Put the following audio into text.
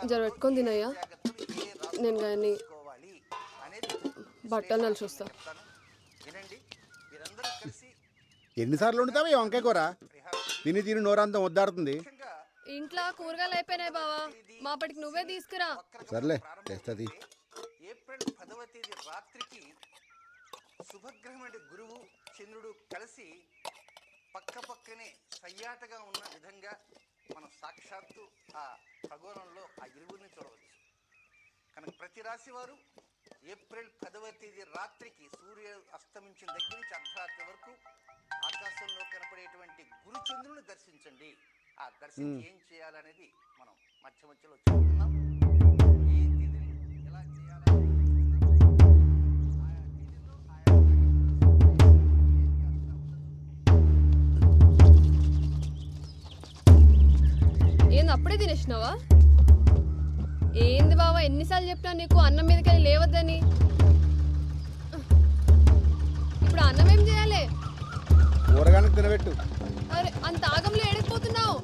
జర పెట్టుకొని తినయ్యా, నేను కానీ బట్టలు నలిసి వస్తా. ఎన్నిసార్లు వండుతావా ఈ వంకాయ కూర? తిని తిని నోరంతా వద్దాడుతుంది. ఇంట్లో కూరగాయలు అయిపోయినాయి బావా, మాపటికి నువ్వే తీసుకురా. సర్లే తెస్తుంది. ఏప్రిల్ 10వ తేదీ రాత్రికి శుభగ్రహం అంటే గురువు చంద్రుడు కలిసి పక్క పక్కనే సయ్యాటగా ఉన్న విధంగా మనం సాక్షాత్తు ఆ ఖగోళంలో ఆ ఇరువురిని చూడవచ్చు. కనుక ప్రతి రాశి వారు ఏప్రిల్ 10వ తేదీ రాత్రికి సూర్య అస్తమించిన దగ్గర నుంచి అర్ధరాత్రి వరకు ఆకాశంలో కనపడేటువంటి గురుచంద్రుని దర్శించండి. ఆ దర్శించి ఏం చేయాలనేది మనం మధ్య మధ్యలో చూస్తున్నాం. ఏ తేదీలో ఎలా చేయాలి ఏంది అప్పుడే తినేసినావా? ఏంది బావా, ఎన్నిసార్లు చెప్పినా నీకు అన్నం మీదకెళ్ళి లేవద్దని. ఇప్పుడు అన్నం ఏం చేయాలి? కూరగాయలకు తినబెట్టు. అరే అంత ఆగంలో ఏడిపోతున్నావు.